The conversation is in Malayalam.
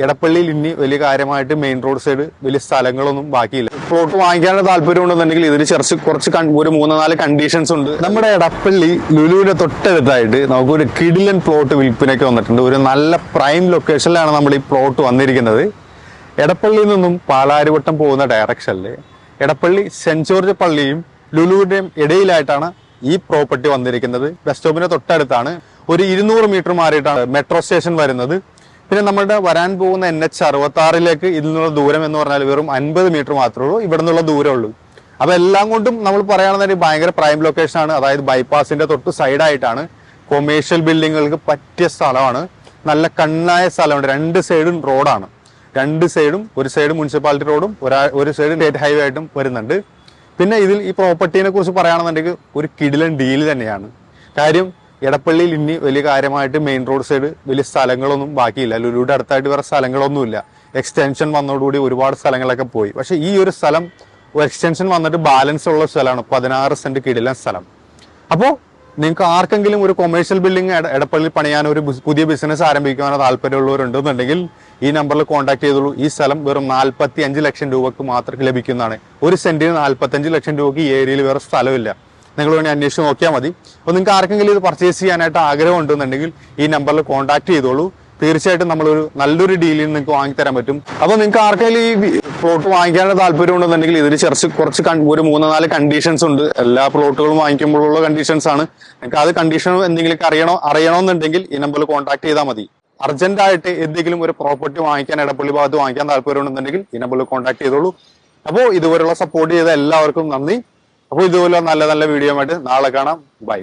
എടപ്പള്ളിയിൽ ഇനി വലിയ കാര്യമായിട്ട് മെയിൻ റോഡ് സൈഡ് വലിയ സ്ഥലങ്ങളൊന്നും ബാക്കിയില്ല. പ്ലോട്ട് വാങ്ങിക്കാനുള്ള താല്പര്യം ഉണ്ടെന്നുണ്ടെങ്കിൽ ഇതിൽ കുറച്ച് ഒരു 3-4 കണ്ടീഷൻസ് ഉണ്ട്. നമ്മുടെ എടപ്പള്ളി ലുലുവിന്റെ തൊട്ടടുത്തായിട്ട് നമുക്കൊരു കിടിലൻ പ്ലോട്ട് വിൽപ്പനയ്ക്ക് വന്നിട്ടുണ്ട്. ഒരു നല്ല പ്രൈം ലൊക്കേഷനിലാണ് നമ്മൾ ഈ പ്ലോട്ട് വന്നിരിക്കുന്നത്. എടപ്പള്ളിയിൽ നിന്നും പാലാരിവട്ടം പോകുന്ന ഡയറക്ഷനിൽ എടപ്പള്ളി സെന്റ് ജോർജ് പള്ളിയും ലുലുവിന്റെയും ഇടയിലായിട്ടാണ് ഈ പ്രോപ്പർട്ടി വന്നിരിക്കുന്നത്. ബസ് സ്റ്റോപ്പിന്റെ തൊട്ടടുത്താണ്. ഒരു 200 മീറ്റർ മാറിയിട്ടാണ് മെട്രോ സ്റ്റേഷൻ വരുന്നത്. പിന്നെ നമ്മുടെ വരാൻ പോകുന്ന NH66 ഇതിൽ നിന്നുള്ള ദൂരം എന്ന് പറഞ്ഞാൽ വെറും 50 മീറ്റർ മാത്രമേ ഉള്ളൂ. ഇവിടെ നിന്നുള്ള ദൂരമേ ഉള്ളൂ. അപ്പൊ എല്ലാം കൊണ്ടും നമ്മൾ പറയുകയാണെന്നുണ്ടെങ്കിൽ ഭയങ്കര പ്രൈം ലൊക്കേഷൻ ആണ്. അതായത് ബൈപ്പാസിന്റെ തൊട്ട് സൈഡായിട്ടാണ്. കൊമേഴ്ഷ്യൽ ബിൽഡിങ്ങുകൾക്ക് പറ്റിയ സ്ഥലമാണ്. നല്ല കണ്ണായ സ്ഥലമുണ്ട്. 2 സൈഡും റോഡാണ്. 2 സൈഡും, ഒരു സൈഡ് മുനിസിപ്പാലിറ്റി റോഡും ഒരു സൈഡ് സ്റ്റേറ്റ് ഹൈവേ ആയിട്ടും വരുന്നുണ്ട്. പിന്നെ ഇതിൽ ഈ പ്രോപ്പർട്ടിനെ കുറിച്ച് പറയുകയാണെന്നുണ്ടെങ്കിൽ ഒരു കിടിലൻ ഡീൽ തന്നെയാണ്. കാര്യം എടപ്പള്ളിയിൽ ഇനി വലിയ കാര്യമായിട്ട് മെയിൻ റോഡ് സൈഡ് വലിയ സ്ഥലങ്ങളൊന്നും ബാക്കിയില്ല. ലുലുയുടെ അടുത്തായിട്ട് വേറെ സ്ഥലങ്ങളൊന്നുമില്ല. എക്സ്റ്റൻഷൻ വന്നതോടുകൂടി ഒരുപാട് സ്ഥലങ്ങളൊക്കെ പോയി. പക്ഷെ ഈ ഒരു സ്ഥലം എക്സ്റ്റൻഷൻ വന്നിട്ട് ബാലൻസ് ഉള്ള സ്ഥലമാണ്. 16 സെന്റ് കിടിലൻ സ്ഥലം. അപ്പോൾ നിങ്ങൾക്ക് ആർക്കെങ്കിലും ഒരു കൊമേഴ്ഷ്യൽ ബിൽഡിംഗ് എടപ്പള്ളിയിൽ പണിയാനോ ഒരു പുതിയ ബിസിനസ് ആരംഭിക്കാനോ താല്പര്യമുള്ളവരുണ്ടെന്നുണ്ടെങ്കിൽ ഈ നമ്പറിൽ കോൺടാക്ട് ചെയ്തോളൂ. ഈ സ്ഥലം വെറും 45 ലക്ഷം രൂപക്ക് മാത്രം ലഭിക്കുന്നതാണ്. ഒരു സെന്റിന് 45 ലക്ഷം രൂപക്ക് ഈ ഏരിയയിൽ വേറെ സ്ഥലമില്ല. നിങ്ങൾ വേണമെങ്കിൽ അന്വേഷിച്ച് നോക്കിയാൽ മതി. അപ്പോൾ നിങ്ങൾക്ക് ആർക്കെങ്കിലും ഇത് പർച്ചേസ് ചെയ്യാനായിട്ട് ആഗ്രഹം ഉണ്ടെന്നുണ്ടെങ്കിൽ ഈ നമ്പറിൽ കോൺടാക്ട് ചെയ്തോളൂ. തീർച്ചയായിട്ടും നമ്മളൊരു നല്ലൊരു ഡീലിൽ നിങ്ങൾക്ക് വാങ്ങിത്തരാൻ പറ്റും. അപ്പോൾ നിങ്ങൾക്ക് ആർക്കെങ്കിലും ഈ പ്ലോട്ട് വാങ്ങിക്കാനുള്ള താല്പര്യം ഉണ്ടെന്നുണ്ടെങ്കിൽ ഇതിൽ കുറച്ച് ഒരു 3-4 കണ്ടീഷൻസ് ഉണ്ട്. എല്ലാ പ്ലോട്ടുകളും വാങ്ങിക്കുമ്പോഴുള്ള കണ്ടീഷൻസ് ആണ്. നിങ്ങൾക്ക് അത് കണ്ടീഷൻ എന്തെങ്കിലും അറിയണമെന്നുണ്ടെങ്കിൽ ഈ നമ്പറിൽ കോൺടാക്ട് ചെയ്താൽ മതി. അർജന്റ് ആയിട്ട് എന്തെങ്കിലും ഒരു പ്രോപ്പർട്ടി വാങ്ങിക്കാൻ എടപ്പള്ളി ഭാഗത്ത് വാങ്ങിക്കാൻ താല്പര്യം ഉണ്ടെന്നുണ്ടെങ്കിൽ ഈ നമ്പറിൽ കോൺടാക്ട് ചെയ്തോളൂ. അപ്പോൾ ഇതുവരെയുള്ള സപ്പോർട്ട് ചെയ്ത എല്ലാവർക്കും നന്ദി. അപ്പോൾ ഇതുപോലെ നല്ല നല്ല വീഡിയോ ആയിട്ട് നാളെ കാണാം. ബൈ.